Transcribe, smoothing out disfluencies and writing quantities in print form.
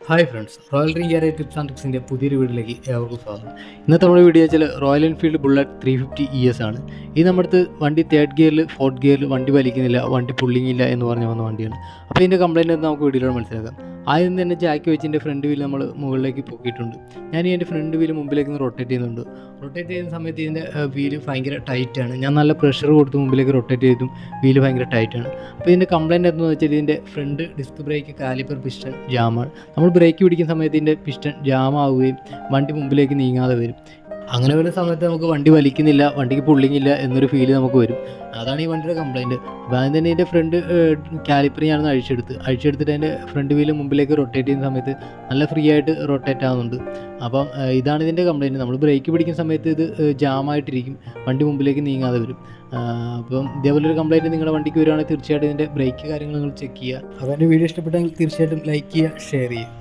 Hi friends, Royal Ring tips and ട്രിക്സിൻ്റെ പുതിയൊരു വീഡിയോയിലേക്ക് ഏവർക്കും സ്വാഗതം. ഇന്നത്തെ നമ്മുടെ വീഡിയോ വെച്ചാൽ റോയൽ എൻഫീൽഡ് ബുള്ളറ്റ് 350 ES ആണ്. ഇത് നമ്മുടെ അടുത്ത് വണ്ടി തേർഡ് ഗിയറിൽ ഫോർത്ത് ഗിയറിൽ വണ്ടി വലിക്കുന്നില്ല, വണ്ടി പുള്ളിങ് ഇല്ല എന്ന് പറഞ്ഞ് വന്ന വണ്ടിയാണ്. അപ്പോൾ ഇതിൻ്റെ കംപ്ലയിൻറ്റ് നമുക്ക് വീഡിയോയിലൂടെ മനസ്സിലാക്കാം. ആദ്യം തന്നെ ജാക്കി വെച്ച് എൻ്റെ ഫ്രണ്ട് വീൽ നമ്മൾ മുകളിലേക്ക് പൊക്കിയിട്ടുണ്ട്. ഞാൻ എൻ്റെ ഫ്രണ്ട് വീൽ മുമ്പിലേക്ക് ഒന്ന് റൊട്ടേറ്റ് ചെയ്യുന്നുണ്ട്. റൊട്ടേറ്റ് ചെയ്യുന്ന സമയത്ത് ഇതിൻ്റെ വീല് ഭയങ്കര ടൈറ്റാണ്. ഞാൻ നല്ല പ്രഷർ കൊടുത്ത് മുമ്പിലേക്ക് റൊട്ടേറ്റ് ചെയ്തും വീല് ഭയങ്കര ടൈറ്റാണ്. അപ്പോൾ ഇതിൻ്റെ കംപ്ലയിൻറ്റ് എന്താണെന്ന് വെച്ചാൽ ഇതിൻ്റെ front disc brake caliper piston ജാമാണ്. നമ്മൾ ബ്രേക്ക് പിടിക്കുന്ന സമയത്ത് ഇതിൻ്റെ പിസ്റ്റൺ ജാമാവുകയും വണ്ടി മുമ്പിലേക്ക് നീങ്ങാതെ വരും. അങ്ങനെ വരുന്ന സമയത്ത് നമുക്ക് വണ്ടി വലിക്കുന്നില്ല, വണ്ടിക്ക് പുള്ളിങ് ഇല്ല എന്നൊരു ഫീല് നമുക്ക് വരും. അതാണ് ഈ വണ്ടിയുടെ കംപ്ലയിൻറ്റ്. അപ്പോൾ ആദ്യം തന്നെ ഇതിൻ്റെ ഫ്രണ്ട് കാലിപ്പർ ഞാനൊന്ന് അഴിച്ചെടുത്തിട്ട് അതിൻ്റെ ഫ്രണ്ട് വീല് മുമ്പിലേക്ക് റൊട്ടേറ്റ് ചെയ്യുന്ന സമയത്ത് നല്ല ഫ്രീ ആയിട്ട് റൊട്ടേറ്റ് ആവുന്നുണ്ട്. അപ്പം ഇതാണ് ഇതിൻ്റെ കംപ്ലയിൻറ്റ്. നമ്മൾ ബ്രേക്ക് പിടിക്കുന്ന സമയത്ത് ഇത് ജാമായിട്ടിരിക്കും, വണ്ടി മുമ്പിലേക്ക് നീങ്ങാതെ വരും. അപ്പം ഇതേപോലൊരു കംപ്ലയിൻറ്റ് നിങ്ങളുടെ വണ്ടിക്ക് വരുവാണെങ്കിൽ തീർച്ചയായിട്ടും ഇതിൻ്റെ ബ്രേക്ക് കാര്യങ്ങൾ നിങ്ങൾ ചെക്ക് ചെയ്യുക. അപ്പോൾ എൻ്റെ വീഡിയോ ഇഷ്ടപ്പെട്ടെങ്കിൽ തീർച്ചയായിട്ടും ലൈക്ക് ചെയ്യുക, ഷെയർ ചെയ്യുക.